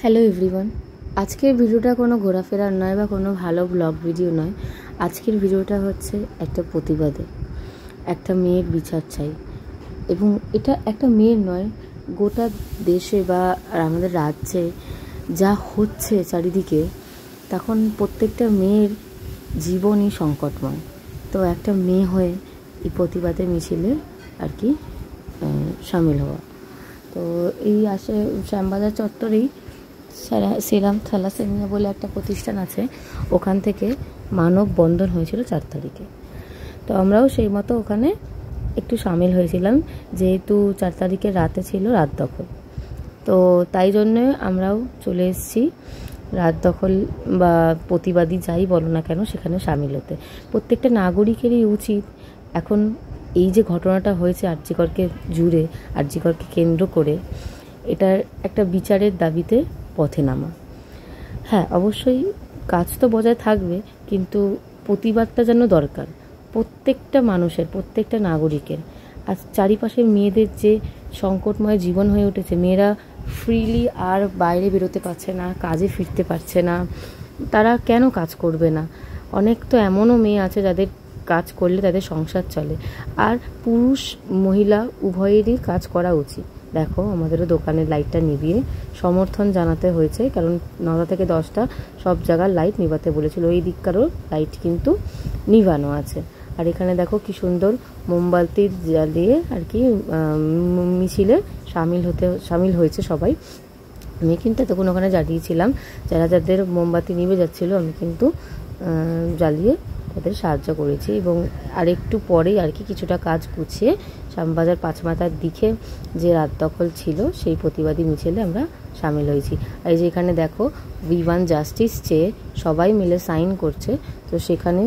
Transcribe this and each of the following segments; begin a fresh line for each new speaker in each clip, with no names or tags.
Hello everyone, আজকের ভিডিওটা কোনো ঘোরাফেরার নয় বা কোনো ভালো ব্লগ ভিডিও নয়। আজকের ভিডিওটা হচ্ছে একটা প্রতিবাদে, একটা মেয়ের বিচার চাই। এবং এটা একটা মেয়ের নয়, গোটা দেশে বা আমাদের রাজ্যে যা হচ্ছে চারিদিকে, তখন প্রত্যেকটা মেয়ের জীবনই সংকটময়। তো একটা মেয়ে হয়ে এই প্রতিবাদের মিছিলে আর কি সামিল হওয়া। তো এই শ্যামবাজার চত্বরেই সেরাম থ্যালাসেমিয়া বলে একটা প্রতিষ্ঠান আছে, ওখান থেকে মানববন্ধন হয়েছিল 4 তারিখে। তো আমরাও সেই মতো ওখানে একটু সামিল হয়েছিলাম, যেহেতু 4 তারিখে রাতে ছিল রাত দখল। তো তাই জন্য আমরাও চলে এসেছি রাত দখল বা প্রতিবাদী যাই বলো না কেন সেখানে সামিল হতে। প্রত্যেকটা নাগরিকেরই উচিত এখন এই যে ঘটনাটা হয়েছে আরজিকরকে জুড়ে, আরজিকরকে কেন্দ্র করে, এটার একটা বিচারের দাবিতে পথে নামা। হ্যাঁ, অবশ্যই কাজ তো বজায় থাকবে, কিন্তু প্রতিবাদটা যেন দরকার প্রত্যেকটা মানুষের, প্রত্যেকটা নাগরিকের। আর চারিপাশে মেয়েদের যে সংকটময় জীবন হয়ে উঠেছে, মেয়েরা ফ্রিলি আর বাইরে বেরোতে পারছে না, কাজে ফিরতে পারছে না। তারা কেন কাজ করবে না? অনেক তো এমনও মেয়ে আছে যাদের কাজ করলে তাদের সংসার চলে। আর পুরুষ মহিলা উভয়েরই কাজ করা উচিত। দেখো, আমাদেরও দোকানের লাইটটা নিভিয়ে সমর্থন জানাতে হয়েছে, কারণ 9টা থেকে 10টা সব জায়গার লাইট নিভাতে বলেছিল। ওই দিককারও লাইট কিন্তু নিভানো আছে। আর এখানে দেখো কি সুন্দর মোমবাতি জ্বালিয়ে আর কি মিছিলে সামিল হয়েছে সবাই। আমি কিন্তু এতক্ষণ ওখানে জ্বালিয়েছিলাম, যাদের মোমবাতি নিভে যাচ্ছিল আমি কিন্তু জ্বালিয়ে তাদের সাহায্য করেছি। এবং আরেকটু পরেই আর কি কিছুটা কাজ গুছিয়ে শ্যামবাজার 5 মাথার দিকে যে রাত দখল ছিল সেই প্রতিবাদী মিছিলে আমরা সামিল হয়েছি। আর এই যে এখানে দেখো উই ওয়ান্ট জাস্টিস চেয়ে সবাই মিলে সাইন করছে। তো সেখানে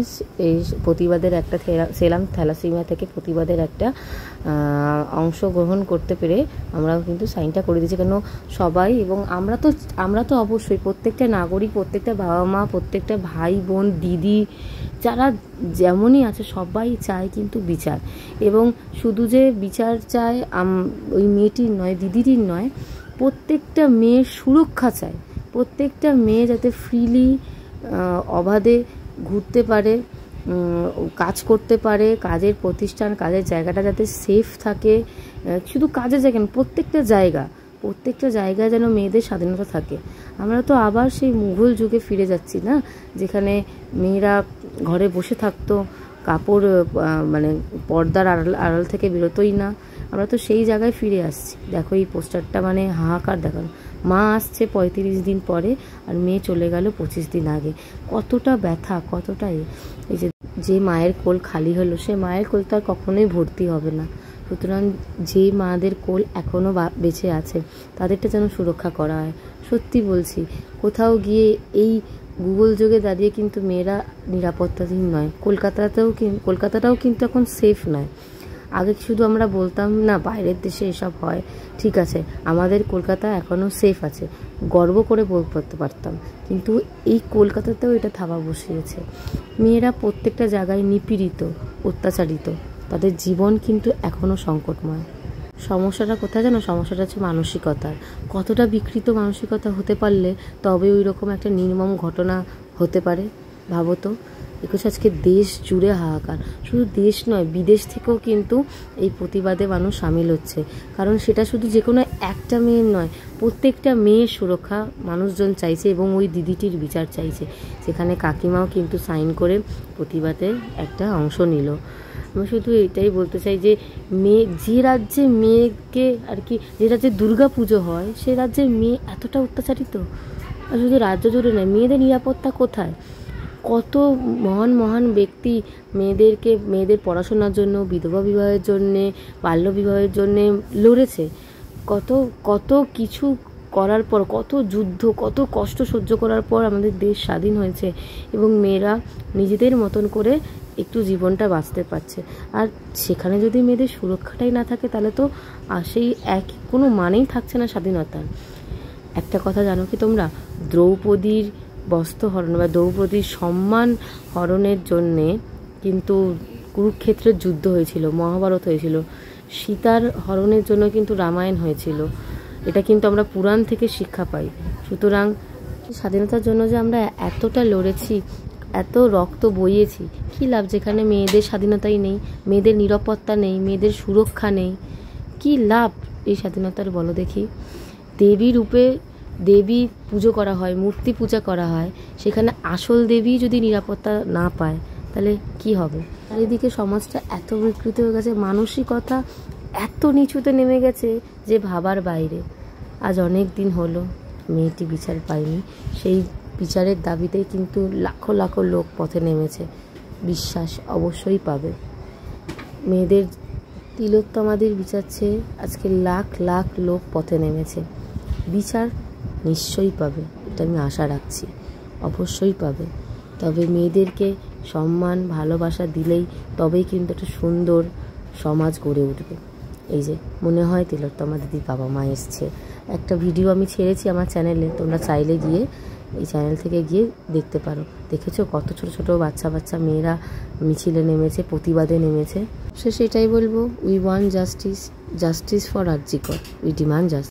এই প্রতিবাদের একটা সেরাম থ্যালাসেমিয়া থেকে প্রতিবাদের একটা অংশগ্রহণ করতে পেরে আমরাও কিন্তু সাইনটা করে দিয়েছি। কেন সবাই, এবং আমরা তো অবশ্যই প্রত্যেকটা নাগরিক, প্রত্যেকটা বাবা মা, প্রত্যেকটা ভাই বোন, দিদি, যারা যেমনই আছে সবাই চায় কিন্তু বিচার। এবং শুধু যে বিচার চায় ওই মেয়েটির নয়, দিদিটির নয়, প্রত্যেকটা মেয়ের সুরক্ষা চায়। প্রত্যেকটা মেয়ে যাতে ফ্রিলি অবাধে ঘুরতে পারে, কাজ করতে পারে, কাজের প্রতিষ্ঠান, কাজের জায়গাটা যাতে সেফ থাকে। শুধু কাজের জায়গা না, প্রত্যেকটা জায়গায় যেন মেয়েদের স্বাধীনতা থাকে। আমরা তো আবার সেই মুঘল যুগে ফিরে যাচ্ছি না, যেখানে মেয়েরা ঘরে বসে থাকতো, কাপড় মানে পর্দার আড়াল থেকে বেরোতোই না। আমরা তো সেই জায়গায় ফিরে আসছি। দেখো এই পোস্টারটা, মানে হাহাকার দেখানো। মা আসছে 35 দিন পরে, আর মেয়ে চলে গেল 25 দিন আগে। কতটা ব্যথা, কতটা এই যে মায়ের কোল খালি হলো, সে মায়ের কোল তো আর কখনোই ভর্তি হবে না। সুতরাং যে মাদের কোল এখনও বেঁচে আছে তাদেরটা যেন সুরক্ষা করা হয়। সত্যি বলছি, কোথাও গিয়ে এই গুগল যুগে দাঁড়িয়ে কিন্তু মেয়েরা নিরাপত্তাহীন নয়। কলকাতাটাও কিন্তু এখন সেফ নয়। আগে শুধু আমরা বলতাম না বাইরের দেশে এসব হয়, ঠিক আছে, আমাদের কলকাতা এখনও সেফ আছে, গর্ব করে বলতে পারতাম। কিন্তু এই কলকাতাতেও এটা থাবা বসিয়েছে। মেয়েরা প্রত্যেকটা জায়গায় নিপীড়িত, অত্যাচারিত, তাদের জীবন কিন্তু এখনও সংকটময়। সমস্যাটা কোথায় জানো? সমস্যাটা হচ্ছে মানসিকতার। কতটা বিকৃত মানসিকতা হতে পারলে তবে ওই রকম একটা নির্মম ঘটনা হতে পারে, ভাবো তো। আজকে দেশ জুড়ে হাহাকার। শুধু দেশ নয়, বিদেশ থেকেও কিন্তু এই প্রতিবাদে মানুষ সামিল হচ্ছে। কারণ সেটা শুধু যে কোনো একটা মেয়ের নয়, প্রত্যেকটা মেয়ের সুরক্ষা মানুষজন চাইছে এবং ওই দিদিটির বিচার চাইছে। সেখানে কাকিমাও কিন্তু সাইন করে প্রতিবাদে একটা অংশ নিল। আমি শুধু এটাই বলতে চাই যে যে রাজ্যে মেয়েকে আর কি, যে রাজ্যে দুর্গা পুজো হয়, সে রাজ্যের মেয়ে এতটা অত্যাচারিত। আর শুধু রাজ্য জুড়ে নয়, মেয়েদের নিরাপত্তা কোথায়? কত মহান মহান ব্যক্তি মেয়েদের পড়াশোনার জন্য, বিধবা বিবাহের জন্যে, বাল্য বিবাহের জন্যে লড়েছে। কত কিছু করার পর, কত যুদ্ধ, কত কষ্ট সহ্য করার পর আমাদের দেশ স্বাধীন হয়েছে এবং মেয়েরা নিজেদের মতন করে একটু জীবনটা বাঁচতে পারছে। আর সেখানে যদি মেয়েদের সুরক্ষাটাই না থাকে, তাহলে তো সেই কোনো মানেই থাকছে না স্বাধীনতার। একটা কথা জানো কি তোমরা? দ্রৌপদীর বস্ত্র হরণ বা দ্রৌপদীর সম্মান হরণের জন্যে কিন্তু কুরুক্ষেত্রের যুদ্ধ হয়েছিল, মহাভারত হয়েছিল। সীতার হরণের জন্য কিন্তু রামায়ণ হয়েছিল। এটা কিন্তু আমরা পুরাণ থেকে শিক্ষা পাই। সুতরাং স্বাধীনতার জন্য যে আমরা এতটা লড়েছি, এত রক্ত বইয়েছি, কী লাভ যেখানে মেয়েদের স্বাধীনতাই নেই, মেয়েদের নিরাপত্তা নেই, মেয়েদের সুরক্ষা নেই? কী লাভ এই স্বাধীনতার বলো দেখি? দেবী রূপে দেবী পুজো করা হয়, মূর্তি পূজা করা হয়, সেখানে আসল দেবী যদি নিরাপত্তা না পায় তাহলে কি হবে? চারিদিকে সমাজটা এত বিকৃত হয়ে গেছে, মানসিকতা এত নিচুতে নেমে গেছে যে ভাবার বাইরে। আজ অনেক দিন হলো মেয়েটি বিচার পায়নি, সেই বিচারের দাবিতেই কিন্তু লাখো লাখো লোক পথে নেমেছে। বিশ্বাস অবশ্যই পাবে। মেয়েদের তিলোত্তমাদের বিচার চেয়ে আজকে লাখ লাখ লোক পথে নেমেছে। বিচার নিশ্চয়ই পাবে, এটা আমি আশা রাখছি, অবশ্যই পাবে। তবে মেয়েদেরকে সম্মান ভালোবাসা দিলেই তবেই কিন্তু একটা সুন্দর সমাজ গড়ে উঠবে। এই যে মনে হয় তিলোত্তমা দিদির বাবা মা এসছে, একটা ভিডিও আমি ছেড়েছি আমার চ্যানেলে, তোমরা চাইলে গিয়ে এই চ্যানেল থেকে গিয়ে দেখতে পারো। দেখেছো কত ছোট ছোট বাচ্চা বাচ্চা মেয়েরা মিছিলে নেমেছে, প্রতিবাদে নেমেছে। সেটাই বলবো, we want justice, justice for RG Kar, we demand justice.